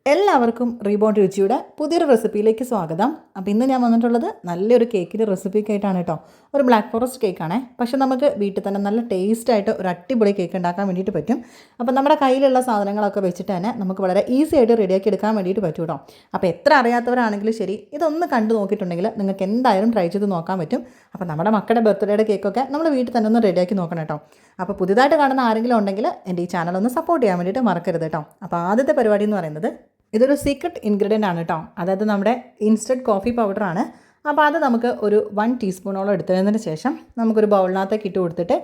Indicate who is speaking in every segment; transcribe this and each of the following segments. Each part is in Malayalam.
Speaker 1: എല്ലാവർക്കും റീബോൺ രുചിയുടെ പുതിയൊരു റെസിപ്പിയിലേക്ക് സ്വാഗതം. അപ്പോൾ ഇന്ന് ഞാൻ വന്നിട്ടുള്ളത് നല്ലൊരു കേക്കിൻ്റെ റെസിപ്പിയൊക്കെ ആയിട്ടാണ് കേട്ടോ. ഒരു ബ്ലാക്ക് ഫോറസ്റ്റ് കേക്കാണേ. പക്ഷേ നമുക്ക് വീട്ടിൽ തന്നെ നല്ല ടേസ്റ്റായിട്ട് ഒരു അടിപൊളി കേക്ക് ഉണ്ടാക്കാൻ വേണ്ടിയിട്ട് പറ്റും. അപ്പോൾ നമ്മുടെ കയ്യിലുള്ള സാധനങ്ങളൊക്കെ വെച്ചിട്ട് തന്നെ നമുക്ക് വളരെ ഈസി ആയിട്ട് റെഡിയാക്കി എടുക്കാൻ വേണ്ടിയിട്ട് പറ്റും കേട്ടോ. അപ്പോൾ എത്ര അറിയാത്തവരാണെങ്കിലും ശരി, ഇതൊന്ന് കണ്ടു നോക്കിയിട്ടുണ്ടെങ്കിൽ നിങ്ങൾക്ക് എന്തായാലും ട്രൈ ചെയ്ത് നോക്കാൻ പറ്റും. അപ്പോൾ നമ്മുടെ മക്കളുടെ ബർത്ത്ഡേയുടെ കേക്കൊക്കെ നമ്മൾ വീട്ടിൽ തന്നെ ഒന്ന് റെഡിയാക്കി നോക്കണം കേട്ടോ. അപ്പോൾ പുതിയതായിട്ട് കാണുന്ന ആരെങ്കിലും ഉണ്ടെങ്കിൽ എൻ്റെ ഈ ചാനൽ ഒന്ന് സപ്പോർട്ട് ചെയ്യാൻ വേണ്ടിയിട്ട് മറക്കരുത് കേട്ടോ. അപ്പോൾ ആദ്യത്തെ പരിപാടി എന്ന് പറയുന്നത് ഇതൊരു സീക്രട്ട് ഇൻഗ്രീഡിയൻ്റ് ആണ് കേട്ടോ. അതായത് നമ്മുടെ ഇൻസ്റ്റൻറ്റ് കോഫി പൗഡറാണ്. അപ്പോൾ അത് നമുക്ക് ഒരു 1 ടീസ്പൂണോളം എടുത്തതിന് ശേഷം നമുക്കൊരു ബൗളിനകത്തേക്ക് ഇട്ട് കൊടുത്തിട്ട്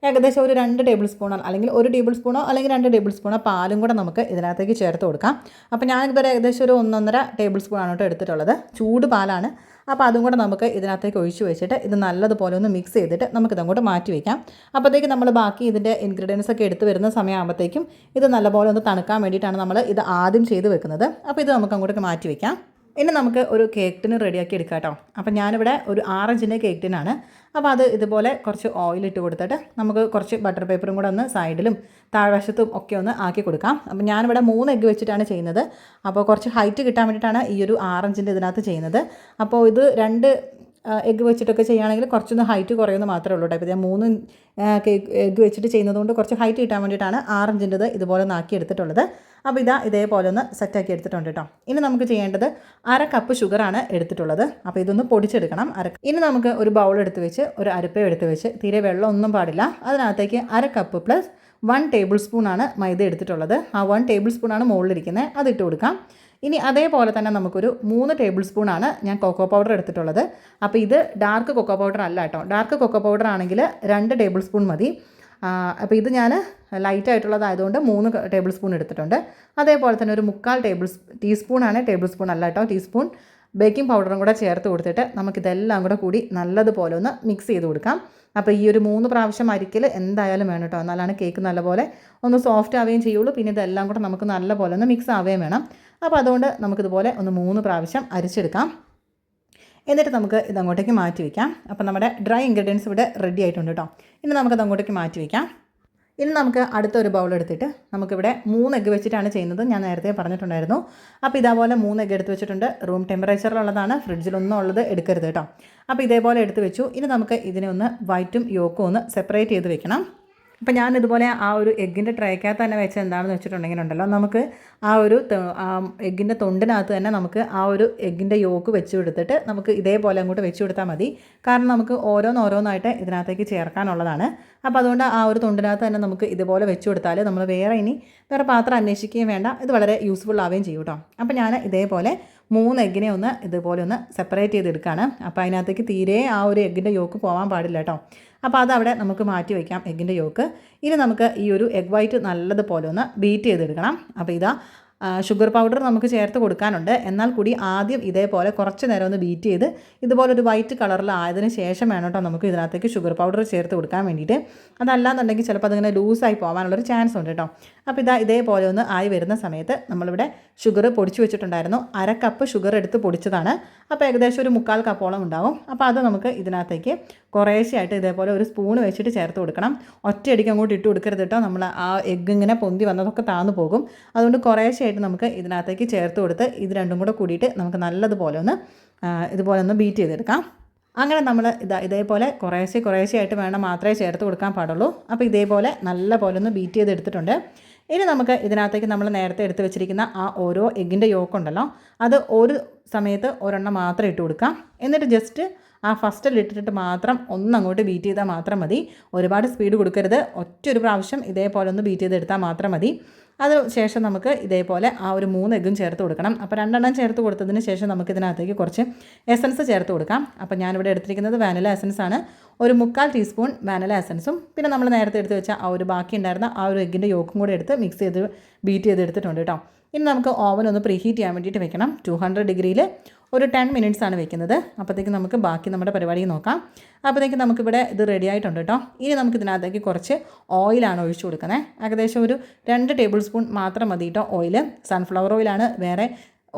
Speaker 1: ഏകദേശം ഒരു 2 ടേബിൾ സ്പൂണോ അല്ലെങ്കിൽ 1 ടേബിൾ സ്പൂണോ അല്ലെങ്കിൽ 2 ടേബിൾ സ്പൂണോ പാലും കൂടെ നമുക്ക് ഇതിനകത്തേക്ക് ചേർത്ത് കൊടുക്കാം. അപ്പോൾ ഞാനിതുവരെ ഏകദേശം ഒരു 1.5 ടേബിൾ സ്പൂണാണ് കേട്ടോ എടുത്തിട്ടുള്ളത്. ചൂട് പാലാണ്. അപ്പോൾ അതും കൂടെ നമുക്ക് ഇതിനകത്തേക്ക് ഒഴിച്ച് വെച്ചിട്ട് ഇത് നല്ലതുപോലെ ഒന്ന് മിക്സ് ചെയ്തിട്ട് നമുക്കിതങ്ങോട്ട് മാറ്റി വയ്ക്കാം. അപ്പോഴത്തേക്ക് നമ്മൾ ബാക്കി ഇതിൻ്റെ ഇൻഗ്രീഡിയൻസ് ഒക്കെ എടുത്ത് വരുന്ന സമയമാകുമ്പോഴത്തേക്കും ഇത് നല്ലപോലെ ഒന്ന് തണുക്കാൻ വേണ്ടിയിട്ടാണ് നമ്മൾ ഇത് ആദ്യം ചെയ്ത് വെക്കുന്നത്. അപ്പോൾ ഇത് നമുക്ക് അങ്ങോട്ടേക്ക് മാറ്റി വയ്ക്കാം. ഇനി നമുക്ക് ഒരു കേക്ക് ടിന് റെഡിയാക്കി എടുക്കാം കേട്ടോ. അപ്പോൾ ഞാനിവിടെ ഒരു 6 ഇഞ്ചിൻ്റെ കേക്ക് ടിനാണ്. അപ്പോൾ അത് ഇതുപോലെ കുറച്ച് ഓയിലിട്ട് കൊടുത്തിട്ട് നമുക്ക് കുറച്ച് ബട്ടർ പേപ്പറും കൂടെ ഒന്ന് സൈഡിലും താഴ്വശത്തും ഒക്കെ ഒന്ന് ആക്കി കൊടുക്കാം. അപ്പോൾ ഞാനിവിടെ 3 എഗ്ഗ് വെച്ചിട്ടാണ് ചെയ്യുന്നത്. അപ്പോൾ കുറച്ച് ഹൈറ്റ് കിട്ടാൻ വേണ്ടിയിട്ടാണ് ഈ ഒരു 6 ഇഞ്ചിൻ്റെ ഇതിനകത്ത് ചെയ്യുന്നത്. അപ്പോൾ ഇത് 2 എഗ്ഗ് വെച്ചിട്ടൊക്കെ ചെയ്യുകയാണെങ്കിൽ കുറച്ചൊന്ന് ഹൈറ്റ് കുറയുമെന്ന് മാത്രമേ ഉള്ളൂ കേട്ടോ. ഇപ്പോൾ ഞാൻ 3 എഗ്ഗ് വെച്ചിട്ട് ചെയ്യുന്നതുകൊണ്ട് കുറച്ച് ഹൈറ്റ് കിട്ടാൻ വേണ്ടിയിട്ടാണ് 6 ഇഞ്ചിൻ്റെത് ഇതുപോലെ ഒന്ന് ആക്കി എടുത്തിട്ടുള്ളത്. അപ്പോൾ ഇതേപോലെ ഒന്ന് സെറ്റാക്കി എടുത്തിട്ടുണ്ട് കേട്ടോ. ഇനി നമുക്ക് ചെയ്യേണ്ടത് 1/2 കപ്പ് ഷുഗറാണ് എടുത്തിട്ടുള്ളത്. അപ്പോൾ ഇതൊന്ന് പൊടിച്ചെടുക്കണം. ഇനി നമുക്ക് ഒരു ബൗൾ എടുത്ത് വെച്ച് ഒരു അരിപ്പ എടുത്ത് വെച്ച് തീരെ വെള്ളമൊന്നും പാടില്ല. അതിനകത്തേക്ക് 1/2 കപ്പ് പ്ലസ് 1 ടേബിൾ സ്പൂണാണ് മൈദ എടുത്തിട്ടുള്ളത്. ആ 1 ടേബിൾ സ്പൂണാണ് മുകളിലിരിക്കുന്നത്, അതിട്ട് കൊടുക്കാം. ഇനി അതേപോലെ തന്നെ നമുക്കൊരു 3 ടേബിൾ സ്പൂണാണ് ഞാൻ കൊക്കോ പൗഡർ എടുത്തിട്ടുള്ളത്. അപ്പോൾ ഇത് ഡാർക്ക് കൊക്കോ പൗഡർ അല്ല കേട്ടോ. ഡാർക്ക് കൊക്കോ പൗഡർ ആണെങ്കിൽ 2 ടേബിൾ സ്പൂൺ മതി. അപ്പോൾ ഇത് ഞാൻ ലൈറ്റായിട്ടുള്ളതായതുകൊണ്ട് 3 ടേബിൾ സ്പൂൺ എടുത്തിട്ടുണ്ട്. അതേപോലെ തന്നെ ഒരു 3/4 ടീസ്പൂണാണ്, ടേബിൾ സ്പൂൺ അല്ല കേട്ടോ, ടീസ്പൂൺ ബേക്കിംഗ് പൗഡറും കൂടെ ചേർത്ത് കൊടുത്തിട്ട് നമുക്കിതെല്ലാം കൂടി നല്ലതുപോലെ ഒന്ന് മിക്സ് ചെയ്ത് കൊടുക്കാം. അപ്പോൾ ഈ ഒരു 3 പ്രാവശ്യം അരിക്കൽ എന്തായാലും വേണം കേട്ടോ. എന്നാലാണ് കേക്ക് നല്ലപോലെ ഒന്ന് സോഫ്റ്റ് ആവുകയും ചെയ്യുള്ളൂ. പിന്നെ ഇതെല്ലാം കൂടെ നമുക്ക് നല്ലപോലെ ഒന്ന് മിക്സ് ആവുകയും വേണം. അപ്പോൾ അതുകൊണ്ട് നമുക്കിതുപോലെ ഒന്ന് 3 പ്രാവശ്യം അരിച്ചെടുക്കാം. എന്നിട്ട് നമുക്ക് ഇതങ്ങോട്ടേക്ക് മാറ്റി വയ്ക്കാം. അപ്പോൾ നമ്മുടെ ഡ്രൈ ഇൻഗ്രീഡിയൻസ് ഇവിടെ റെഡി ആയിട്ടുണ്ട് കേട്ടോ. ഇനി നമുക്കത് അങ്ങോട്ടേക്ക് മാറ്റി വയ്ക്കാം. ഇനി നമുക്ക് അടുത്തൊരു ബൗൾ എടുത്തിട്ട് നമുക്കിവിടെ 3 എഗ്ഗ് വെച്ചിട്ടാണ് ചെയ്യുന്നത്. ഞാൻ നേരത്തെ പറഞ്ഞിട്ടുണ്ടായിരുന്നു. അപ്പോൾ ഇതേപോലെ 3 എഗ്ഗ് എടുത്ത് വെച്ചിട്ടുണ്ട്. റൂം ടെമ്പറേച്ചറിലുള്ളതാണ്, ഫ്രിഡ്ജിലൊന്നും ഉള്ളത് എടുക്കരുത് കേട്ടോ. അപ്പോൾ ഇതേപോലെ എടുത്ത് വെച്ചു. ഇനി നമുക്ക് ഇതിനെ ഒന്ന് വൈറ്റും യോക്കും ഒന്ന് സെപ്പറേറ്റ് ചെയ്ത് വെക്കണം. അപ്പോൾ ഞാനിതുപോലെ ആ ഒരു എഗ്ഗിൻ്റെ ട്രേക്കകത്ത് തന്നെ വെച്ച് എന്താണെന്ന് വെച്ചിട്ടുണ്ടെങ്കിലുണ്ടല്ലോ, നമുക്ക് ആ ഒരു എഗ്ഗിൻ്റെ തൊണ്ടിനകത്ത് തന്നെ നമുക്ക് ആ ഒരു എഗ്ഗിൻ്റെ യോക്ക് വെച്ച് കൊടുത്തിട്ട് നമുക്ക് ഇതേപോലെ അങ്ങോട്ട് വെച്ച് കൊടുത്താൽ മതി. കാരണം നമുക്ക് ഓരോന്നായിട്ട് ഇതിനകത്തേക്ക് ചേർക്കാനുള്ളതാണ്. അപ്പോൾ അതുകൊണ്ട് ആ ഒരു തൊണ്ടിനകത്ത് തന്നെ നമുക്ക് ഇതുപോലെ വെച്ച് കൊടുത്താൽ നമ്മൾ വേറെ പാത്രം അന്വേഷിക്കുകയും വേണ്ട. ഇത് വളരെ യൂസ്ഫുൾ ആവുകയും ചെയ്യും കേട്ടോ. അപ്പോൾ ഞാൻ ഇതേപോലെ 3 എഗ്ഗിനെ ഇതുപോലെ ഒന്ന് സെപ്പറേറ്റ് ചെയ്തെടുക്കുകയാണ്. അപ്പോൾ അതിനകത്തേക്ക് തീരെ ആ ഒരു എഗ്ഗിൻ്റെ യോക്ക് പോകാൻ പാടില്ല കേട്ടോ. അപ്പോൾ അതവിടെ നമുക്ക് മാറ്റി വയ്ക്കാം, എഗ്ഗിൻ്റെ യോക്ക്. ഇനി നമുക്ക് ഈ ഒരു എഗ് വൈറ്റ് നല്ലതുപോലെ ഒന്ന് ബീറ്റ് ചെയ്തെടുക്കണം. അപ്പോൾ ഷുഗർ പൗഡർ നമുക്ക് ചേർത്ത് കൊടുക്കാനുണ്ട്. എന്നാൽ കൂടി ആദ്യം ഇതേപോലെ കുറച്ച് നേരം ഒന്ന് ബീറ്റ് ചെയ്ത് ഇതുപോലെ ഒരു വൈറ്റ് കളറിലായതിനു ശേഷം വേണം കേട്ടോ നമുക്ക് ഇതിനകത്തേക്ക് ഷുഗർ പൗഡർ ചേർത്ത് കൊടുക്കാൻ വേണ്ടിയിട്ട്. അതല്ലാന്നുണ്ടെങ്കിൽ ചിലപ്പോൾ അതിങ്ങനെ ലൂസായി പോകാനുള്ളൊരു ചാൻസ് ഉണ്ട് കേട്ടോ. അപ്പോൾ ഇതേപോലെ ഒന്ന് ആയി വരുന്ന സമയത്ത് നമ്മളിവിടെ ഷുഗർ പൊടിച്ച് വെച്ചിട്ടുണ്ടായിരുന്നു. 1/2 കപ്പ് ഷുഗർ എടുത്ത് പൊടിച്ചതാണ്. അപ്പോൾ ഏകദേശം ഒരു 3/4 കപ്പോളം ഉണ്ടാവും. അപ്പോൾ അത് നമുക്ക് ഇതിനകത്തേക്ക് കുറേശ്ശെയായിട്ട് ഇതേപോലെ ഒരു സ്പൂൺ വെച്ചിട്ട് ചേർത്ത് കൊടുക്കണം. ഒറ്റയടിക്ക് അങ്ങോട്ട് ഇട്ട് കൊടുക്കരുത് കേട്ടോ. നമ്മൾ ആ എഗ്ഗ് ഇങ്ങനെ പൊന്തി വന്നതൊക്കെ താന്നു പോകും. അതുകൊണ്ട് കുറേശ്ശെയായിട്ട് നമുക്ക് ഇതിനകത്തേക്ക് ചേർത്ത് കൊടുത്ത് ഇത് രണ്ടും കൂടെ കൂടിയിട്ട് നമുക്ക് നല്ലതുപോലെ ഇതുപോലെ ഒന്ന് ബീറ്റ് ചെയ്തെടുക്കാം. അങ്ങനെ നമ്മൾ ഇതേപോലെ കുറേശ്ശെയായിട്ട് വേണം മാത്രമേ ചേർത്ത് കൊടുക്കാൻ പാടുള്ളൂ. അപ്പോൾ ഇതേപോലെ നല്ലപോലെ ഒന്ന് ബീറ്റ് ചെയ്തെടുത്തിട്ടുണ്ട്. ഇനി നമുക്ക് ഇതിനകത്തേക്ക് നമ്മൾ നേരത്തെ എടുത്ത് വെച്ചിരിക്കുന്ന ആ ഓരോ എഗ്ഗിൻ്റെ യോക്കുണ്ടല്ലോ, അത് ഒരു സമയത്ത് ഒരെണ്ണം മാത്രം ഇട്ട് കൊടുക്കാം. എന്നിട്ട് ജസ്റ്റ് ആ ഫസ്റ്റിൽ ഇട്ടിട്ട് മാത്രം ഒന്നങ്ങോട്ട് ബീറ്റ് ചെയ്താൽ മാത്രം മതി. ഒരുപാട് സ്പീഡ് കൊടുക്കരുത്. ഒറ്റൊരു പ്രാവശ്യം ഇതേപോലെ ഒന്ന് ബീറ്റ് ചെയ്തെടുത്താൽ മാത്രം മതി. അതിനുശേഷം നമുക്ക് ഇതേപോലെ ആ ഒരു 3 എഗ്ഗും ചേർത്ത് കൊടുക്കണം. അപ്പോൾ 2 എണ്ണം ചേർത്ത് കൊടുത്തതിന് ശേഷം നമുക്ക് ഇതിനകത്തേക്ക് കുറച്ച് എസൻസ് ചേർത്ത് കൊടുക്കാം. അപ്പോൾ ഞാനിവിടെ എടുത്തിരിക്കുന്നത് വാനില എസൻസ് ആണ്. ഒരു 3/4 ടീസ്പൂൺ വാനില എസൻസും പിന്നെ നമ്മൾ നേരത്തെ എടുത്ത് വെച്ച ആ ഒരു ബാക്കി ഉണ്ടായിരുന്ന ആ ഒരു എഗ്ഗിൻ്റെ യോക്കും കൂടെ എടുത്ത് മിക്സ് ചെയ്ത് ബീറ്റ് ചെയ്തെടുത്തിട്ടുണ്ട് കേട്ടോ. ഇനി നമുക്ക് ഓവൻ ഒന്ന് പ്രീഹീറ്റ് ചെയ്യാൻ വേണ്ടിയിട്ട് വെക്കണം. 200 ഡിഗ്രിയിൽ ഒരു 10 മിനിറ്റ്സ് ആണ് വെക്കുന്നത്. അപ്പോഴത്തേക്ക് നമുക്ക് ബാക്കി നമ്മുടെ പരിപാടി നോക്കാം. അപ്പോഴത്തേക്ക് നമുക്കിവിടെ ഇത് റെഡി ആയിട്ടുണ്ട് കേട്ടോ. ഇനി നമുക്ക് ഇതിനകത്തേക്ക് കുറച്ച് ഓയിലാണ് ഒഴിച്ചു കൊടുക്കുന്നത്. ഏകദേശം ഒരു 2 ടേബിൾ സ്പൂൺ മാത്രം മതി കേട്ടോ ഓയിൽ. സൺഫ്ലവർ ഓയിലാണ്, വേറെ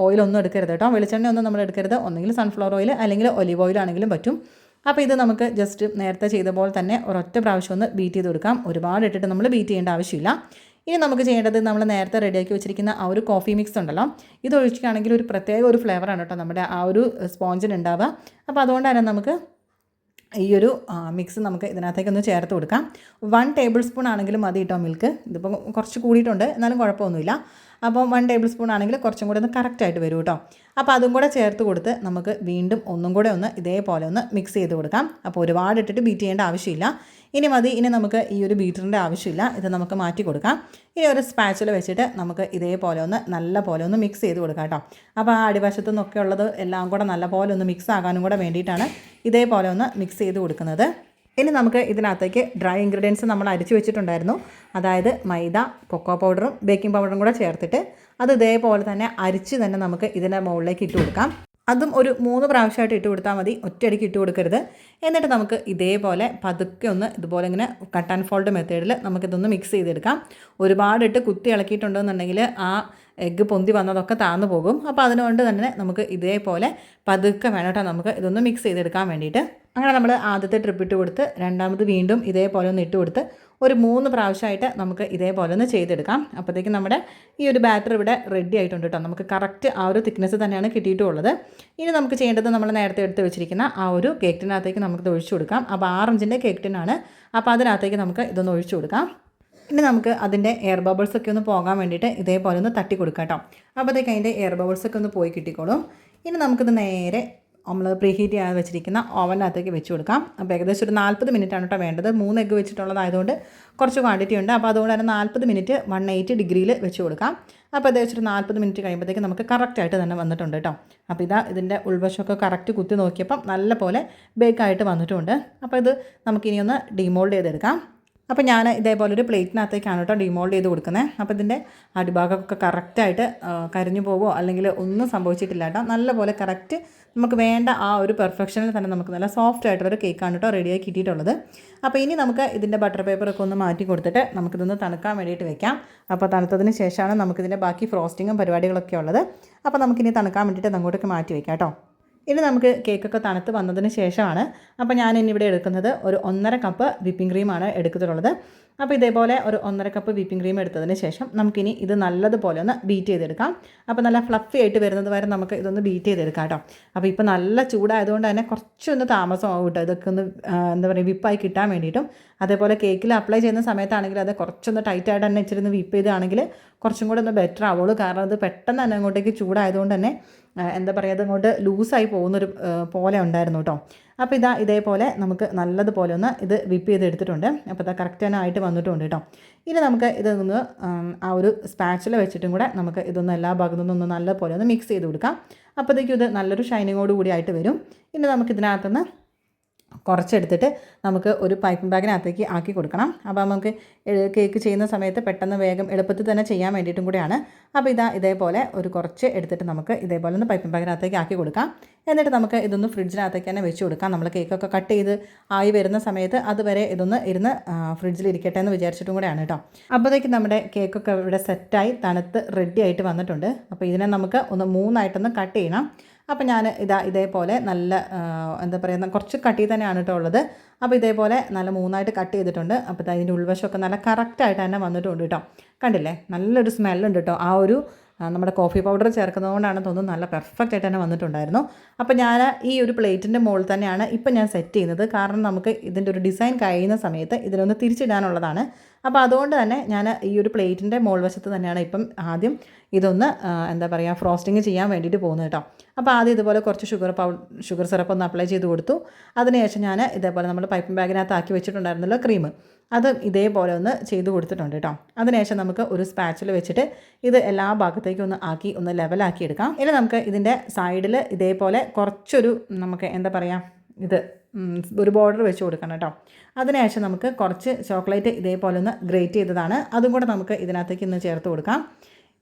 Speaker 1: ഓയിലൊന്നും എടുക്കരുത് കേട്ടോ. വെളിച്ചെണ്ണ ഒന്നും നമ്മൾ എടുക്കരുത്. ഒന്നെങ്കിൽ സൺഫ്ലവർ ഓയിൽ അല്ലെങ്കിൽ ഒലിവ് ഓയിലാണെങ്കിലും പറ്റും. അപ്പോൾ ഇത് നമുക്ക് ജസ്റ്റ് നേരത്തെ ചെയ്ത പോലെ തന്നെ ഒരൊറ്റ പ്രാവശ്യം ഒന്ന് ബീറ്റ് ചെയ്ത് കൊടുക്കാം. ഒരുപാട് ഇട്ടിട്ട് നമ്മൾ ബീറ്റ് ചെയ്യേണ്ട ആവശ്യമില്ല. ഇനി നമുക്ക് ചെയ്യേണ്ടത് നമ്മൾ നേരത്തെ റെഡിയാക്കി വെച്ചിരിക്കുന്ന ആ ഒരു കോഫി മിക്സ് ഉണ്ടല്ലോ, ഇത് ഒഴിക്കുകയാണെങ്കിൽ ഒരു പ്രത്യേക ഒരു ഫ്ലേവറാണ് കേട്ടോ നമ്മുടെ ആ ഒരു സ്പോഞ്ചിന് ഉണ്ടാവുക. അപ്പോൾ അതുകൊണ്ട് തന്നെ നമുക്ക് ഈ ഒരു മിക്സ് നമുക്ക് ഇതിനകത്തേക്കൊന്ന് ചേർത്ത് കൊടുക്കാം. 1 ടേബിൾ സ്പൂൺ ആണെങ്കിലും മതി കേട്ടോ മിൽക്ക്. ഇതിപ്പോൾ കുറച്ച് കൂടിയിട്ടുണ്ട്, എന്നാലും കുഴപ്പമൊന്നുമില്ല. അപ്പം 1 ടേബിൾ സ്പൂൺ ആണെങ്കിൽ കുറച്ചും കൂടെ ഒന്ന് കറക്റ്റായിട്ട് വരും കേട്ടോ. അപ്പോൾ അതും കൂടെ ചേർത്ത് കൊടുത്ത് നമുക്ക് വീണ്ടും ഒന്നും കൂടെ ഒന്ന് ഇതേപോലെ ഒന്ന് മിക്സ് ചെയ്ത് കൊടുക്കാം. അപ്പോൾ ഒരുപാട് ഇട്ടിട്ട് ബീറ്റ് ചെയ്യേണ്ട ആവശ്യമില്ല. ഇനി മതി. ഇനി നമുക്ക് ഈ ഒരു ബീറ്ററിൻ്റെ ആവശ്യമില്ല, ഇത് നമുക്ക് മാറ്റി കൊടുക്കാം. ഇനി ഒരു സ്പാച്ചുല വെച്ചിട്ട് നമുക്ക് ഇതേപോലെ ഒന്ന് നല്ല പോലെ ഒന്ന് മിക്സ് ചെയ്ത് കൊടുക്കാം കേട്ടോ. അപ്പോൾ ആ അടിവശത്തു നിന്നൊക്കെ ഉള്ളത് എല്ലാം കൂടെ നല്ല പോലെ ഒന്ന് മിക്സ് ആകാനും കൂടെ വേണ്ടിയിട്ടാണ് ഇതേപോലെ ഒന്ന് മിക്സ് ചെയ്ത് കൊടുക്കുന്നത്. ഇനി നമുക്ക് ഇതിനകത്തേക്ക് ഡ്രൈ ഇൻഗ്രീഡിയൻസ് നമ്മൾ അരിച്ച് വെച്ചിട്ടുണ്ടായിരുന്നു, അതായത് മൈദ, കൊക്കോ പൗഡറും ബേക്കിംഗ് പൗഡറും കൂടെ ചേർത്തിട്ട് അത് ഇതേപോലെ തന്നെ അരിച്ച് തന്നെ നമുക്ക് ഇതിൻ്റെ മുകളിലേക്ക് ഇട്ട് കൊടുക്കാം. അതും ഒരു 3 പ്രാവശ്യമായിട്ട് ഇട്ട് കൊടുത്താൽ മതി, ഒറ്റയടിക്ക് ഇട്ട് കൊടുക്കരുത്. എന്നിട്ട് നമുക്ക് ഇതേപോലെ പതുക്കെ ഒന്ന് ഇതുപോലെ ഇങ്ങനെ കട്ട് ആൻഡ് ഫോൾഡ് മെത്തേഡിൽ നമുക്കിതൊന്ന് മിക്സ് ചെയ്തെടുക്കാം. ഒരുപാടിട്ട് കുത്തി ഇളക്കിയിട്ടുണ്ടെന്നുണ്ടെങ്കിൽ ആ എഗ്ഗ് പൊന്തി വന്നതൊക്കെ താന്നു പോകും. അപ്പോൾ അതുകൊണ്ട് തന്നെ നമുക്ക് ഇതേപോലെ പതുക്കെ വേണം കേട്ടോ നമുക്ക് ഇതൊന്ന് മിക്സ് ചെയ്തെടുക്കാൻ വേണ്ടിയിട്ട്. അങ്ങനെ നമ്മൾ ആദ്യത്തെ ട്രിപ്പ് ഇട്ട് കൊടുത്ത് രണ്ടാമത് വീണ്ടും ഇതേപോലെ ഒന്ന് ഇട്ട് കൊടുത്ത് ഒരു 3 പ്രാവശ്യമായിട്ട് നമുക്ക് ഇതേപോലെ ഒന്ന് ചെയ്തെടുക്കാം. അപ്പോഴത്തേക്കും നമ്മുടെ ഈ ഒരു ബാറ്റർ ഇവിടെ റെഡി ആയിട്ടുണ്ട് കേട്ടോ. നമുക്ക് കറക്റ്റ് ആ ഒരു തിക്നെസ് തന്നെയാണ് കിട്ടിയിട്ടുള്ളത്. ഇനി നമുക്ക് ചെയ്യേണ്ടത് നമ്മൾ നേരത്തെ എടുത്ത് വെച്ചിരിക്കുന്ന ആ ഒരു കേക്ക് ടിനകത്തേക്ക് നമുക്കിത് ഒഴിച്ചു കൊടുക്കാം. അപ്പോൾ 6 ഇഞ്ചിൻ്റെ കേക്ക് ടിനാണ്. അപ്പോൾ അതിനകത്തേക്ക് നമുക്ക് ഇതൊന്ന് ഒഴിച്ചു കൊടുക്കാം. ഇനി നമുക്ക് അതിൻ്റെ എയർ ബബിൾസൊക്കെ ഒന്ന് പോകാൻ വേണ്ടിയിട്ട് ഇതേപോലെ ഒന്ന് തട്ടി കൊടുക്കാം കേട്ടോ. അപ്പോഴത്തേക്ക് അതിൻ്റെ എയർ ബബിൾസൊക്കെ ഒന്ന് പോയി കിട്ടിക്കോളും. ഇനി നമുക്കിത് നേരെ നമ്മൾ പ്രീഹീറ്റ് ചെയ്യാൻ വെച്ചിരിക്കുന്ന ഓവനകത്തേക്ക് വെച്ച് കൊടുക്കാം. അപ്പോൾ ഏകദേശം ഒരു 40 മിനിറ്റാണ് കേട്ടോ വേണ്ടത്. 3 എഗ്ഗ് വെച്ചിട്ടുള്ളതായതുകൊണ്ട് കുറച്ച് ക്വാണ്ടിറ്റി ഉണ്ട്. അപ്പോൾ അതുകൊണ്ട് തന്നെ 40 മിനിറ്റ് 180 ഡിഗ്രിയിൽ വെച്ച് കൊടുക്കാം. അപ്പോൾ ഏകദേശം ഒരു 40 മിനിറ്റ് കഴിയുമ്പോഴത്തേക്ക് നമുക്ക് കറക്റ്റായിട്ട് തന്നെ വന്നിട്ടുണ്ട് കേട്ടോ. അപ്പോൾ ഇതിൻ്റെ ഉൾവശമൊക്കെ കറക്റ്റ് കുത്തി നോക്കിയപ്പം നല്ല പോലെ ബേക്കായിട്ട് വന്നിട്ടുണ്ട്. അപ്പോൾ ഇത് നമുക്കിനി ഒന്ന് ഡിമോൾഡ് ചെയ്തെടുക്കാം. അപ്പോൾ ഞാൻ ഇതേപോലെ ഒരു പ്ലേറ്റിനകത്തേക്കാണ് കേട്ടോ ഡിമോൾഡ് ചെയ്ത് കൊടുക്കുന്നത്. അപ്പോൾ ഇതിൻ്റെ അടിഭാഗമൊക്കെ കറക്റ്റായിട്ട് കരിഞ്ഞു പോവോ അല്ലെങ്കിൽ ഒന്നും സംഭവിച്ചിട്ടില്ല കേട്ടോ. നല്ലപോലെ കറക്റ്റ് നമുക്ക് വേണ്ട ആ ഒരു പെർഫെക്ഷനിൽ തന്നെ നമുക്ക് നല്ല സോഫ്റ്റ് ആയിട്ടുള്ളൊരു കേക്കാണ് കേട്ടോ റെഡിയായി കിട്ടിയിട്ടുള്ളത്. അപ്പോൾ ഇനി നമുക്ക് ഇതിൻ്റെ ബട്ടർ പേപ്പറൊക്കെ ഒന്ന് മാറ്റി കൊടുത്തിട്ട് നമുക്കിതൊന്ന് തണുക്കാൻ വേണ്ടിയിട്ട് വെക്കാം. അപ്പോൾ തണുത്തതിന് ശേഷമാണ് നമുക്കിതിൻ്റെ ബാക്കി ഫ്രോസ്റ്റിങ്ങും പരിപാടികളൊക്കെ ഉള്ളത്. അപ്പോൾ നമുക്കിനി തണുക്കാൻ വേണ്ടിയിട്ട് അങ്ങോട്ടേക്ക് മാറ്റി വയ്ക്കാം കേട്ടോ. ഇനി നമുക്ക് കേക്കൊക്കെ തണുത്ത് വന്നതിന് ശേഷമാണ്. അപ്പോൾ ഞാൻ ഇന്നിവിടെ എടുക്കുന്നത് ഒരു 1.5 കപ്പ് വിപ്പിംഗ് ക്രീമാണ് എടുത്തിട്ടുള്ളത്. അപ്പോൾ ഇതേപോലെ ഒരു 1.5 കപ്പ് വിപ്പിംഗ് ക്രീം എടുത്തതിന് ശേഷം നമുക്കിനി ഇത് നല്ലതുപോലെ ഒന്ന് ബീറ്റ് ചെയ്തെടുക്കാം. അപ്പോൾ നല്ല ഫ്ലഫി ആയിട്ട് വരുന്നത് വരെ നമുക്ക് ഇതൊന്ന് ബീറ്റ് ചെയ്തെടുക്കാം കേട്ടോ. അപ്പോൾ ഇപ്പോൾ നല്ല ചൂടായതുകൊണ്ട് തന്നെ കുറച്ചൊന്ന് താമസമാവും കേട്ടോ ഇതൊക്കെ ഒന്ന് എന്താ പറയുക വിപ്പായി കിട്ടാൻ വേണ്ടിയിട്ടും. അതേപോലെ കേക്കിൽ അപ്ലൈ ചെയ്യുന്ന സമയത്താണെങ്കിൽ അത് കുറച്ചൊന്ന് ടൈറ്റായിട്ട് തന്നെ ഇച്ചിരി ഒന്ന് വിപ്പ് ചെയ്താണെങ്കിൽ കുറച്ചും കൂടെ ഒന്ന് ബെറ്റർ ആവുള്ളൂ. കാരണം അത് പെട്ടെന്ന് തന്നെ അങ്ങോട്ടേക്ക് ചൂടായതുകൊണ്ട് തന്നെ എന്താ പറയുക അതങ്ങോട്ട് ലൂസായി പോകുന്നൊരു പോലെ ഉണ്ടായിരുന്നു കേട്ടോ. അപ്പോൾ ഇതേപോലെ നമുക്ക് നല്ലതുപോലെ ഒന്ന് ഇത് വിപ്പ് ചെയ്തെടുത്തിട്ടുണ്ട്. അപ്പോൾ ഇത് കറക്റ്റ് തന്നെ ആയിട്ട് വന്നിട്ടുണ്ട് കേട്ടോ. ഇനി നമുക്ക് ഇതൊന്ന് ആ ഒരു സ്പാച്ചില വെച്ചിട്ടും കൂടെ നമുക്ക് ഇതൊന്ന് എല്ലാ ഭാഗത്തു നിന്നൊന്ന് നല്ലപോലെ ഒന്ന് മിക്സ് ചെയ്ത് കൊടുക്കാം. അപ്പോഴത്തേക്കും ഇത് നല്ലൊരു ഷൈനിങ്ങോട് കൂടി ആയിട്ട് വരും. ഇനി നമുക്കിതിനകത്തുനിന്ന് കുറച്ചെടുത്തിട്ട് നമുക്ക് ഒരു പൈപ്പിംഗ് ബാഗിനകത്തേക്ക് ആക്കി കൊടുക്കണം. അപ്പോൾ നമുക്ക് കേക്ക് ചെയ്യുന്ന സമയത്ത് പെട്ടെന്ന് വേഗം എളുപ്പത്തിൽ തന്നെ ചെയ്യാൻ വേണ്ടിയിട്ടും കൂടെയാണ്. അപ്പോൾ ഇതേപോലെ ഒരു കുറച്ച് എടുത്തിട്ട് നമുക്ക് ഇതേപോലെ ഒന്ന് പൈപ്പിംഗ് ബാഗിനകത്തേക്ക് ആക്കി കൊടുക്കാം. എന്നിട്ട് നമുക്ക് ഇതൊന്ന് ഫ്രിഡ്ജിനകത്തേക്ക് തന്നെ വെച്ച് കൊടുക്കാം. നമ്മൾ കേക്കൊക്കെ കട്ട് ചെയ്ത് ആയി വരുന്ന സമയത്ത് അതുവരെ ഇതൊന്ന് ഇരുന്ന് ഫ്രിഡ്ജിൽ ഇരിക്കട്ടെ എന്ന് വിചാരിച്ചിട്ടും കൂടെയാണ് കേട്ടോ. അപ്പോഴത്തേക്ക് നമ്മുടെ കേക്കൊക്കെ ഇവിടെ സെറ്റായി തണുത്ത് റെഡി ആയിട്ട് വന്നിട്ടുണ്ട്. അപ്പോൾ ഇതിനെ നമുക്ക് ഒന്ന് 3ആയിട്ടൊന്ന് കട്ട് ചെയ്യണം. അപ്പോൾ ഞാൻ ഇതേപോലെ നല്ല എന്താ പറയുക കുറച്ച് കട്ടി തന്നെയാണ് കേട്ടോ ഉള്ളത്. അപ്പോൾ ഇതേപോലെ നല്ല 3ആയിട്ട് കട്ട് ചെയ്തിട്ടുണ്ട്. അപ്പോൾ അതിൻ്റെ ഉൾവശമൊക്കെ നല്ല കറക്റ്റായിട്ട് തന്നെ വന്നിട്ടുണ്ട് കേട്ടോ. കണ്ടില്ലേ, നല്ലൊരു സ്മെല്ലുണ്ട് കേട്ടോ. ആ ഒരു നമ്മുടെ കോഫി പൗഡർ ചേർക്കുന്നതുകൊണ്ടാണ് തോന്നുന്നു നല്ല പെർഫെക്റ്റ് ആയിട്ട് തന്നെ വന്നിട്ടുണ്ടായിരുന്നു. അപ്പോൾ ഞാൻ ഈ ഒരു പ്ലേറ്റിൻ്റെ മുകളിൽ തന്നെയാണ് ഇപ്പം ഞാൻ സെറ്റ് ചെയ്യുന്നത്. കാരണം നമുക്ക് ഇതിൻ്റെ ഒരു ഡിസൈൻ കഴിയുന്ന സമയത്ത് ഇതിലൊന്ന് തിരിച്ചിടാനുള്ളതാണ്. അപ്പോൾ അതുകൊണ്ട് തന്നെ ഞാൻ ഈ ഒരു പ്ലേറ്റിൻ്റെ മുകൾ വശത്ത് തന്നെയാണ് ഇപ്പം ആദ്യം ഇതൊന്ന് എന്താ പറയുക ഫ്രോസ്റ്റിങ് ചെയ്യാൻ വേണ്ടിയിട്ട് പോകുന്നത് കേട്ടോ. അപ്പോൾ ആദ്യം ഇതുപോലെ കുറച്ച് ഷുഗർ സിറപ്പ് ഒന്ന് അപ്ലൈ ചെയ്ത് കൊടുത്തു. അതിനുശേഷം ഞാൻ ഇതേപോലെ നമ്മൾ പൈപ്പിംഗ് ബാഗിനകത്ത് ആക്കി വെച്ചിട്ടുണ്ടായിരുന്നല്ലോ ക്രീം, അത് ഇതേപോലെ ഒന്ന് ചെയ്ത് കൊടുത്തിട്ടുണ്ട് കേട്ടോ. അതിനുശേഷം നമുക്ക് ഒരു സ്പാച്ചിൽ വെച്ചിട്ട് ഇത് എല്ലാ ഭാഗത്തേക്കും ഒന്ന് ആക്കി ഒന്ന് ലെവലാക്കി എടുക്കാം. ഇനി നമുക്ക് ഇതിൻ്റെ സൈഡിൽ ഇതേപോലെ കുറച്ചൊരു നമുക്ക് എന്താ പറയുക ഇത് ഒരു ബോർഡർ വെച്ച് കൊടുക്കണം കേട്ടോ. അതിനുശേഷം നമുക്ക് കുറച്ച് ചോക്ലേറ്റ് ഇതേപോലെ ഒന്ന് ഗ്രേറ്റ് ചെയ്തതാണ്, അതും കൂടെ നമുക്ക് ഇതിനകത്തേക്ക് ഇന്ന് ചേർത്ത് കൊടുക്കാം.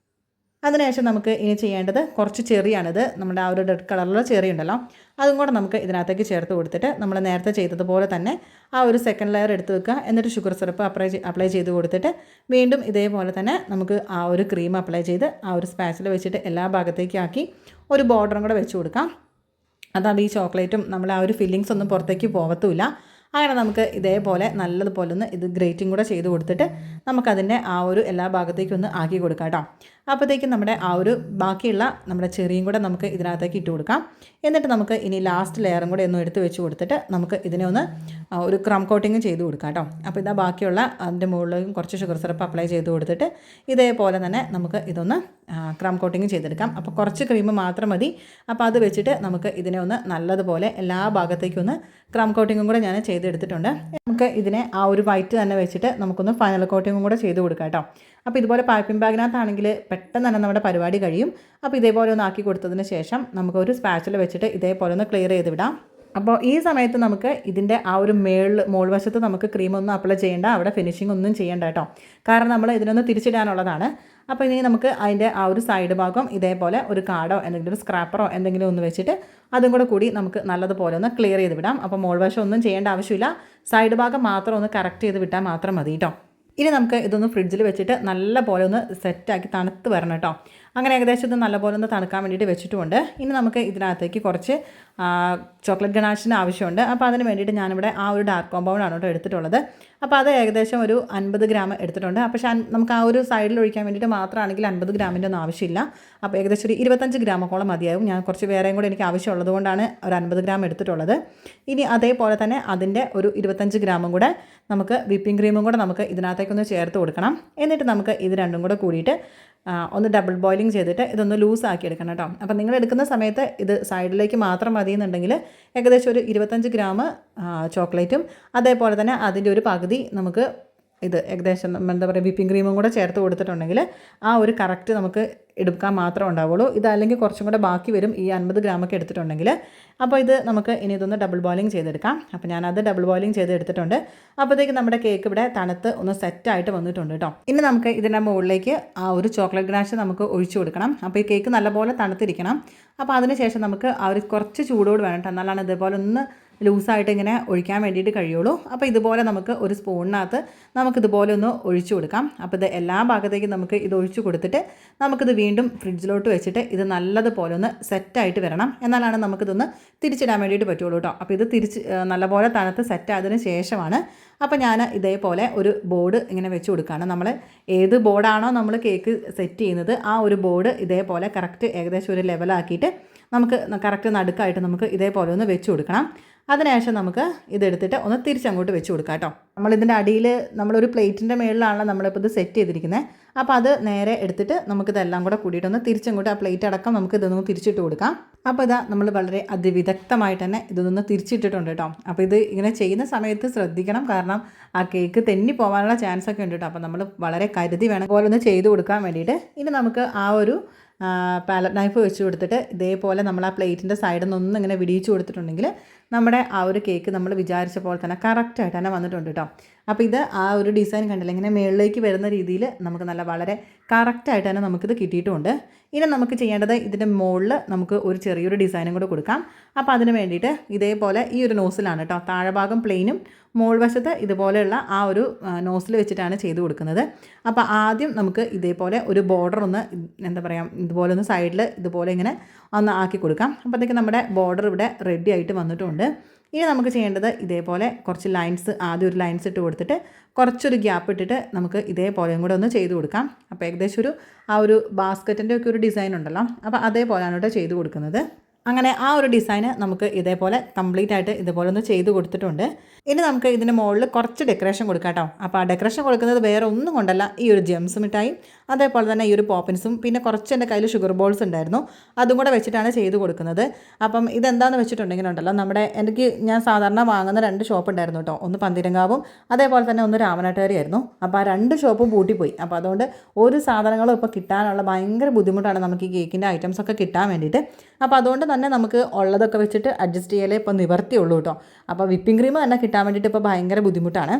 Speaker 1: അതിനുശേഷം നമുക്ക് ഇനി ചെയ്യേണ്ടത് കുറച്ച് ചെറിയാണിത്, നമ്മുടെ ആ ഒരു റെഡ് കളറിലുള്ള ചെറി ഉണ്ടല്ലോ, അതും കൂടെ നമുക്ക് ഇതിനകത്തേക്ക് ചേർത്ത് കൊടുത്തിട്ട് നമ്മൾ നേരത്തെ ചെയ്തതുപോലെ തന്നെ ആ ഒരു സെക്കൻഡ് ലെയർ എടുത്ത് വെക്കുക. എന്നിട്ട് ഷുഗർ സിറപ്പ് അപ്ലൈ ചെയ്ത് കൊടുത്തിട്ട് വീണ്ടും ഇതേപോലെ തന്നെ നമുക്ക് ആ ഒരു ക്രീം അപ്ലൈ ചെയ്ത് ആ ഒരു സ്പാച്ചിൽ വെച്ചിട്ട് എല്ലാ ഭാഗത്തേക്കും ആക്കി ഒരു ബോർഡറും കൂടെ വെച്ച് കൊടുക്കാം. അതാകുമ്പോൾ ഈ ചോക്ലേറ്റും നമ്മൾ ആ ഒരു ഫില്ലിങ്സ് ഒന്നും പുറത്തേക്ക് പോകത്തുമില്ല. അങ്ങനെ നമുക്ക് ഇതേപോലെ നല്ലതുപോലെ ഒന്ന് ഇത് ഗ്രേറ്റിംഗ് കൂടെ ചെയ്ത് കൊടുത്തിട്ട് നമുക്കതിൻ്റെ ആ ഒരു എല്ലാ ഭാഗത്തേക്കും ഒന്ന് ആക്കി കൊടുക്കാം കേട്ടോ. അപ്പോഴത്തേക്കും നമ്മുടെ ആ ഒരു ബാക്കിയുള്ള നമ്മുടെ ചെറിയും കൂടെ നമുക്ക് ഇതിനകത്തേക്ക് ഇട്ട് കൊടുക്കാം. എന്നിട്ട് നമുക്ക് ഇനി ലാസ്റ്റ് ലെയറും കൂടെ ഒന്ന് എടുത്ത് വെച്ച് കൊടുത്തിട്ട് നമുക്ക് ഇതിനെ ഒന്ന് ഒരു ക്രം കോട്ടിങ് ചെയ്ത് കൊടുക്കാം കേട്ടോ. അപ്പോൾ ഇതാ ബാക്കിയുള്ള അതിൻ്റെ മുകളിലേക്കും കുറച്ച് ഷുഗർ സിറപ്പ് അപ്ലൈ ചെയ്ത് കൊടുത്തിട്ട് ഇതേപോലെ തന്നെ നമുക്ക് ഇതൊന്ന് ക്രം കോട്ടിങ് ചെയ്തെടുക്കാം. അപ്പോൾ കുറച്ച് ക്രീം മാത്രം മതി. അപ്പോൾ അത് വെച്ചിട്ട് നമുക്ക് ഇതിനെ ഒന്ന് നല്ലതുപോലെ എല്ലാ ഭാഗത്തേക്കും ഒന്ന് ക്രം കോട്ടിങ്ങും കൂടെ ഞാൻ ചെയ്തെടുത്തിട്ടുണ്ട്. നമുക്ക് ഇതിനെ ആ ഒരു വൈറ്റ് തന്നെ വെച്ചിട്ട് നമുക്കൊന്ന് ഫൈനൽ കോട്ടിങ്ങും കൂടെ ചെയ്ത് കൊടുക്കാം കേട്ടോ. അപ്പോൾ ഇതുപോലെ പൈപ്പിംഗ് ബാഗിനകത്താണെങ്കിൽ പെട്ടെന്ന് തന്നെ നമ്മുടെ പരിപാടി കഴിയും. അപ്പോൾ ഇതേപോലെ ഒന്ന് ആക്കി കൊടുത്തതിന് ശേഷം നമുക്കൊരു സ്പാച്ചിൽ വെച്ചിട്ട് ഇതേപോലെ ഒന്ന് ക്ലിയർ ചെയ്ത് വിടാം. അപ്പോൾ ഈ സമയത്ത് നമുക്ക് ഇതിൻ്റെ ആ ഒരു മോൾ വശത്ത് നമുക്ക് ക്രീമൊന്നും അപ്ലൈ ചെയ്യേണ്ട, അവിടെ ഫിനിഷിംഗ് ഒന്നും ചെയ്യേണ്ട കേട്ടോ. കാരണം നമ്മൾ ഇതിനൊന്ന് തിരിച്ചിടാനുള്ളതാണ്. അപ്പോൾ ഇനി നമുക്ക് അതിൻ്റെ ആ ഒരു സൈഡ് ഭാഗം ഇതേപോലെ ഒരു കാർഡോ എന്തെങ്കിലും ഒരു സ്ക്രാപ്പറോ എന്തെങ്കിലും ഒന്ന് വെച്ചിട്ട് അതും കൂടി നമുക്ക് നല്ലതുപോലെ ഒന്ന് ക്ലിയർ ചെയ്ത് വിടാം. അപ്പോൾ മോൾ വശം ഒന്നും ചെയ്യേണ്ട ആവശ്യമില്ല, സൈഡ് ഭാഗം മാത്രം ഒന്ന് കറക്റ്റ് ചെയ്ത് വിട്ടാൽ മാത്രം മതി കേട്ടോ. ഇനി നമുക്ക് ഇതൊന്ന് ഫ്രിഡ്ജിൽ വെച്ചിട്ട് നല്ല പോലെ ഒന്ന് സെറ്റാക്കി തണുത്ത് വരണം കേട്ടോ. അങ്ങനെ ഏകദേശം ഇത് നല്ലപോലെ ഒന്ന് തണുക്കാൻ വേണ്ടിയിട്ട് വെച്ചിട്ടുമുണ്ട്. ഇനി നമുക്ക് ഇതിനകത്തേക്ക് കുറച്ച് ചോക്ലേറ്റ് ഗണാഷിന് ആവശ്യമുണ്ട്. അപ്പോൾ അതിന് വേണ്ടിയിട്ട് ഞാനിവിടെ ആ ഒരു ഡാർക്ക് കോമ്പൗണ്ടാണ് കേട്ടോ എടുത്തിട്ടുള്ളത്. അപ്പോൾ അത് ഏകദേശം ഒരു 50 ഗ്രാം എടുത്തിട്ടുണ്ട്. പക്ഷേ നമുക്ക് ആ ഒരു സൈഡിൽ ഒഴിക്കാൻ വേണ്ടിയിട്ട് മാത്രമാണെങ്കിൽ 50 ഗ്രാമിൻ്റെ ഒന്നും ആവശ്യമില്ല. അപ്പോൾ ഏകദേശം ഒരു 25 ഗ്രാമോളം മതിയാവും. ഞാൻ കുറച്ച് വേറെയും കൂടെ എനിക്ക് ആവശ്യമുള്ളത് കൊണ്ടാണ് ഒരു 50 ഗ്രാം എടുത്തിട്ടുള്ളത്. ഇനി അതേപോലെ തന്നെ അതിൻ്റെ ഒരു 25 ഗ്രാമും കൂടെ നമുക്ക് വിപ്പിംഗ് ക്രീമും കൂടെ നമുക്ക് ഇതിനകത്തേക്കൊന്ന് ചേർത്ത് കൊടുക്കണം. എന്നിട്ട് നമുക്ക് ഇത് രണ്ടും കൂടെ കൂടിയിട്ട് ഒന്ന് ഡബിൾ ബോയിലിംഗ് ചെയ്തിട്ട് ഇതൊന്ന് ലൂസാക്കി എടുക്കണം കേട്ടോ. അപ്പോൾ നിങ്ങൾ എടുക്കുന്ന സമയത്ത് ഇത് സൈഡിലേക്ക് മാത്രം മതി എന്നുണ്ടെങ്കിൽ ഏകദേശം ഒരു 25 ഗ്രാം ചോക്ലേറ്റും അതേപോലെ തന്നെ അതിൻ്റെ ഒരു പകുതി നമുക്ക് ഇത് ഏകദേശം എന്താ പറയുക വിപ്പിംഗ് ക്രീമും കൂടെ ചേർത്ത് കൊടുത്തിട്ടുണ്ടെങ്കിൽ ആ ഒരു കറക്റ്റ് നമുക്ക് എടുക്കാൻ മാത്രമേ ഉണ്ടാവുള്ളൂ. ഇതല്ലെങ്കിൽ കുറച്ചും കൂടെ ബാക്കി വരും ഈ 50 ഗ്രാമൊക്കെ എടുത്തിട്ടുണ്ടെങ്കിൽ. അപ്പോൾ ഇത് നമുക്ക് ഇനി ഇതൊന്ന് ഡബിൾ ബോയിലിംഗ് ചെയ്തെടുക്കാം. അപ്പോൾ ഞാനത് ഡബിൾ ബോയിലിംഗ് ചെയ്തെടുത്തിട്ടുണ്ട്. അപ്പോഴത്തേക്ക് നമ്മുടെ കേക്ക് ഇവിടെ തണുത്ത് ഒന്ന് സെറ്റായിട്ട് വന്നിട്ടുണ്ട് കേട്ടോ. ഇനി നമുക്ക് ഇതിൻ്റെ മുകളിലേക്ക് ആ ഒരു ചോക്ലേറ്റ് ഗനാഷ് നമുക്ക് ഒഴിച്ചു കൊടുക്കണം. അപ്പോൾ ഈ കേക്ക് നല്ലപോലെ തണുത്തിരിക്കണം. അപ്പോൾ അതിനുശേഷം നമുക്ക് ആ ഒരു കുറച്ച് ചൂടോട് വേണം കേട്ടോ, എന്നാലാണ് ഇതേപോലെ ഒന്ന് ലൂസായിട്ട് ഇങ്ങനെ ഒഴിക്കാൻ വേണ്ടിയിട്ട് കഴിയുള്ളൂ. അപ്പോൾ ഇതുപോലെ നമുക്ക് ഒരു സ്പൂണിനകത്ത് നമുക്കിതുപോലെ ഒന്ന് ഒഴിച്ചു കൊടുക്കാം. അപ്പോൾ ഇത് എല്ലാ ഭാഗത്തേക്കും നമുക്ക് ഇത് ഒഴിച്ചു കൊടുത്തിട്ട് നമുക്കിത് വീണ്ടും ഫ്രിഡ്ജിലോട്ട് വെച്ചിട്ട് ഇത് നല്ലതുപോലെ ഒന്ന് സെറ്റായിട്ട് വരണം. എന്നാലാണ് നമുക്കിതൊന്ന് തിരിച്ചിടാൻ വേണ്ടിയിട്ട് പറ്റുള്ളൂ കേട്ടോ. അപ്പോൾ ഇത് നല്ലപോലെ തണുത്ത് സെറ്റായതിന് ശേഷമാണ് അപ്പോൾ ഞാൻ ഇതേപോലെ ഒരു ബോർഡ് ഇങ്ങനെ വെച്ച് കൊടുക്കുകയാണ്. നമ്മൾ ഏത് ബോർഡാണോ നമ്മൾ കേക്ക് സെറ്റ് ചെയ്യുന്നത് ആ ഒരു ബോർഡ് ഇതേപോലെ കറക്റ്റ് ഏകദേശം ഒരു ലെവലാക്കിയിട്ട് നമുക്ക് കറക്റ്റ് നടുക്കായിട്ട് നമുക്ക് ഇതേപോലെ ഒന്ന് വെച്ച് കൊടുക്കണം. അതിനുശേഷം നമുക്ക് ഇതെടുത്തിട്ട് ഒന്ന് തിരിച്ചങ്ങോട്ട് വെച്ച് കൊടുക്കാം കേട്ടോ. നമ്മളിതിൻ്റെ അടിയിൽ നമ്മളൊരു പ്ലേറ്റിൻ്റെ മുകളിലാണല്ലോ നമ്മളിപ്പോൾ ഇത് സെറ്റ് ചെയ്തിരിക്കുന്നത്. അപ്പോൾ അത് നേരെ എടുത്തിട്ട് നമുക്കിതെല്ലാം കൂടെ കൂടിയിട്ടൊന്ന് തിരിച്ചങ്ങോട്ട് ആ പ്ലേറ്റ് അടക്കം നമുക്ക് ഇതൊന്ന് തിരിച്ചിട്ട് കൊടുക്കാം. അപ്പോൾ ഇതാ നമ്മൾ വളരെ അതിവിദഗ്ധമായിട്ട് തന്നെ ഇതൊന്ന് തിരിച്ചിട്ടിട്ടുണ്ട് കേട്ടോ. അപ്പോൾ ഇത് ഇങ്ങനെ ചെയ്യുന്ന സമയത്ത് ശ്രദ്ധിക്കണം, കാരണം ആ കേക്ക് തെന്നി പോകാനുള്ള ചാൻസ് ഒക്കെ ഉണ്ട് കേട്ടോ. അപ്പോൾ നമ്മൾ വളരെ കരുതി വേണം പോലെ ഒന്ന് ചെയ്ത് കൊടുക്കാൻ വേണ്ടിയിട്ട്. ഇനി നമുക്ക് ആ ഒരു പാലറ്റ് നൈഫ് വെച്ച് കൊടുത്തിട്ട് ഇതേപോലെ നമ്മൾ ആ പ്ലേറ്റിൻ്റെ സൈഡിൽ നിന്നൊന്നും ഇങ്ങനെ വിടിയിച്ച് കൊടുത്തിട്ടുണ്ടെങ്കിൽ നമ്മുടെ ആ ഒരു കേക്ക് നമ്മൾ വിചാരിച്ച പോലെ തന്നെ കറക്റ്റായിട്ട് തന്നെ വന്നിട്ടുണ്ട് കേട്ടോ. അപ്പോൾ ഇത് ആ ഒരു ഡിസൈൻ കണ്ടില്ല, ഇങ്ങനെ മുകളിലേക്ക് വരുന്ന രീതിയിൽ നമുക്ക് നല്ല വളരെ കറക്റ്റായിട്ട് തന്നെ നമുക്കിത് കിട്ടിയിട്ടുമുണ്ട്. ഇനി നമുക്ക് ചെയ്യേണ്ടത് ഇതിൻ്റെ മുകളിൽ നമുക്ക് ഒരു ചെറിയൊരു ഡിസൈനും കൂടെ കൊടുക്കാം. അപ്പോൾ അതിന് വേണ്ടിയിട്ട് ഇതേപോലെ ഈ ഒരു നോസിലാണ് കേട്ടോ, താഴെ ഭാഗം പ്ലെയിനും മോൾ വശത്ത് ഇതുപോലെയുള്ള ആ ഒരു നോസിൽ വെച്ചിട്ടാണ് ചെയ്ത് കൊടുക്കുന്നത്. അപ്പോൾ ആദ്യം നമുക്ക് ഇതേപോലെ ഒരു ബോർഡർ ഒന്ന് എന്താ പറയുക ഇതുപോലെ ഒന്ന് സൈഡിൽ ഇതുപോലെ ഇങ്ങനെ ഒന്ന് ആക്കി കൊടുക്കാം. അപ്പോഴത്തേക്ക് നമ്മുടെ ബോർഡർ ഇവിടെ റെഡി ആയിട്ട് വന്നിട്ടുണ്ട്. ഇനി നമുക്ക് ചെയ്യേണ്ടത് ഇതേപോലെ കുറച്ച് ലൈൻസ് ആദ്യം ഒരു ലൈൻസ് ഇട്ട് കൊടുത്തിട്ട് കുറച്ചൊരു ഗ്യാപ്പ് ഇട്ടിട്ട് നമുക്ക് ഇതേപോലെയും കൂടെ ഒന്ന് ചെയ്ത് കൊടുക്കാം. അപ്പോൾ ഏകദേശം ഒരു ആ ഒരു ബാസ്ക്കറ്റിൻ്റെ ഒക്കെ ഒരു ഡിസൈൻ ഉണ്ടല്ലോ, അപ്പോൾ അതേപോലെയാണ് ഇവിടെ ചെയ്ത് കൊടുക്കുന്നത്. അങ്ങനെ ആ ഒരു ഡിസൈന് നമുക്ക് ഇതേപോലെ കംപ്ലീറ്റ് ആയിട്ട് ഇതുപോലെ ഒന്ന് ചെയ്ത് കൊടുത്തിട്ടുണ്ട്. ഇനി നമുക്ക് ഇതിന് മുകളിൽ കുറച്ച് ഡെക്കറേഷൻ കൊടുക്കാം കേട്ടോ. അപ്പോൾ ആ ഡെക്കറേഷൻ കൊടുക്കുന്നത് വേറെ ഒന്നും കൊണ്ടല്ല, ഈ ഒരു ജെംസ് മിഠായും അതേപോലെ തന്നെ ഈ ഒരു പോപ്പിൻസും പിന്നെ കുറച്ച് എൻ്റെ കയ്യിൽ ഷുഗർ ബോൾസ് ഉണ്ടായിരുന്നു, അതും കൂടെ വെച്ചിട്ടാണ് ചെയ്ത് കൊടുക്കുന്നത്. അപ്പം ഇതെന്താണെന്ന് വെച്ചിട്ടുണ്ടെങ്കിലുണ്ടല്ലോ, ഞാൻ സാധാരണ വാങ്ങുന്ന 2 ഷോപ്പ് ഉണ്ടായിരുന്നു കേട്ടോ. ഒന്ന് പന്തിരങ്കാവും അതേപോലെ തന്നെ ഒന്ന് രാമനാട്ടുകാരിയായിരുന്നു. അപ്പോൾ ആ 2 ഷോപ്പും പൂട്ടിപ്പോയി. അപ്പോൾ അതുകൊണ്ട് ഒരു സാധനങ്ങളും ഇപ്പോൾ കിട്ടാനുള്ള ഭയങ്കര ബുദ്ധിമുട്ടാണ് നമുക്ക് ഈ കേക്കിൻ്റെ ഐറ്റംസൊക്കെ കിട്ടാൻ വേണ്ടിയിട്ട്. അപ്പോൾ അതുകൊണ്ട് തന്നെ നമുക്ക് ഉള്ളതൊക്കെ വെച്ചിട്ട് അഡ്ജസ്റ്റ് ചെയ്യലേ ഇപ്പോൾ നിവർത്തിയുള്ളൂ കേട്ടോ. അപ്പോൾ വിപ്പിംഗ് ക്രീം തന്നെ കിട്ടാൻ വേണ്ടിയിട്ട് ഇപ്പോൾ ഭയങ്കര ബുദ്ധിമുട്ടാണ്.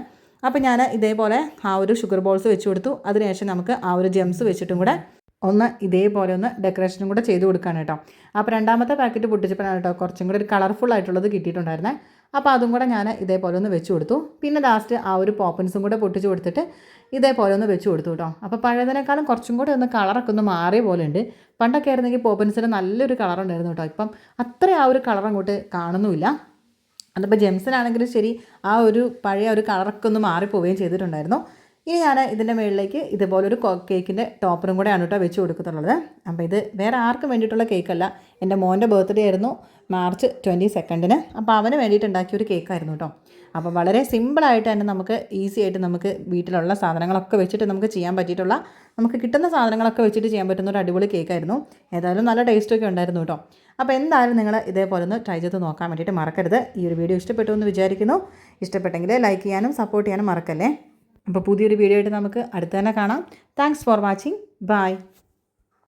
Speaker 1: അപ്പോൾ ഞാൻ ഇതേപോലെ ആ ഒരു ഷുഗർ ബോൾസ് വെച്ച് കൊടുത്തു. അതിനുശേഷം നമുക്ക് ആ ഒരു ജെംസ് വെച്ചിട്ടും കൂടെ ഒന്ന് ഇതേപോലെ ഒന്ന് ഡെക്കറേഷനും കൂടെ ചെയ്ത് കൊടുക്കുകയാണ് കേട്ടോ. അപ്പോൾ രണ്ടാമത്തെ പാക്കറ്റ് പൊട്ടിച്ചപ്പോഴാണ് കേട്ടോ കുറച്ചും കൂടെ ഒരു കളർഫുൾ ആയിട്ടുള്ളത് കിട്ടിയിട്ടുണ്ടായിരുന്നത്. അപ്പോൾ അതും കൂടെ ഞാൻ ഇതേപോലെ ഒന്ന് വെച്ച് കൊടുത്തു. പിന്നെ ലാസ്റ്റ് ആ ഒരു പോപ്പൻസും കൂടെ പൊട്ടിച്ച് കൊടുത്തിട്ട് ഇതേപോലെ ഒന്ന് വെച്ച് കൊടുത്തു കേട്ടോ. അപ്പോൾ പഴയതിനേക്കാളും കുറച്ചും കൂടെ ഒന്ന് കളറൊക്കെ ഒന്ന് മാറിയ പോലെ ഉണ്ട്. പണ്ടൊക്കെ ആയിരുന്നെങ്കിൽ പോപ്പൻസിന് നല്ലൊരു കളറുണ്ടായിരുന്നു കേട്ടോ. ഇപ്പം അത്ര ആ ഒരു കളർ അങ്ങോട്ട് കാണുന്നുമില്ല. അതിപ്പോൾ ജെംസിനാണെങ്കിലും ശരി ആ ഒരു പഴയ ഒരു കളറൊക്കെ ഒന്ന് മാറിപ്പോവുകയും ചെയ്തിട്ടുണ്ടായിരുന്നു. ഇനി ഞാൻ ഇതിൻ്റെ മുകളിലേക്ക് ഇതുപോലൊരു കേക്കിൻ്റെ ടോപ്പറും കൂടെയാണ് കേട്ടോ വെച്ച് കൊടുക്കുന്നുള്ളത്. അപ്പോൾ ഇത് വേറെ ആർക്കും വേണ്ടിയിട്ടുള്ള കേക്കല്ല, എൻ്റെ മോൻ്റെ ബർത്ത്ഡേ ആയിരുന്നു മാർച്ച് 22. അപ്പോൾ അവന് വേണ്ടിയിട്ട് ഉണ്ടാക്കിയൊരു കേക്കായിരുന്നു കേട്ടോ. അപ്പോൾ വളരെ സിമ്പിളായിട്ട് തന്നെ നമുക്ക് ഈസി ആയിട്ട് നമുക്ക് വീട്ടിലുള്ള സാധനങ്ങളൊക്കെ വെച്ചിട്ട് നമുക്ക് ചെയ്യാൻ പറ്റിയിട്ടുള്ള, നമുക്ക് കിട്ടുന്ന സാധനങ്ങളൊക്കെ വെച്ചിട്ട് ചെയ്യാൻ പറ്റുന്ന ഒരു അടിപൊളി കേക്കായിരുന്നു. ഏതായാലും നല്ല ടേസ്റ്റൊക്കെ ഉണ്ടായിരുന്നു കേട്ടോ. അപ്പോൾ എന്തായാലും നിങ്ങൾ ഇതേപോലെ ഒന്ന് ട്രൈ ചെയ്ത് നോക്കാൻ വേണ്ടിയിട്ട് മറക്കരുത്. ഈ ഒരു വീഡിയോ ഇഷ്ടപ്പെട്ടു എന്ന് വിചാരിക്കുന്നു. ഇഷ്ടപ്പെട്ടെങ്കിൽ ലൈക്ക് ചെയ്യാനും സപ്പോർട്ട് ചെയ്യാനും മറക്കല്ലേ. അപ്പോൾ പുതിയൊരു വീഡിയോ ആയിട്ട് നമുക്ക് അടുത്ത് തന്നെ കാണാം. Thanks for watching. ബൈ.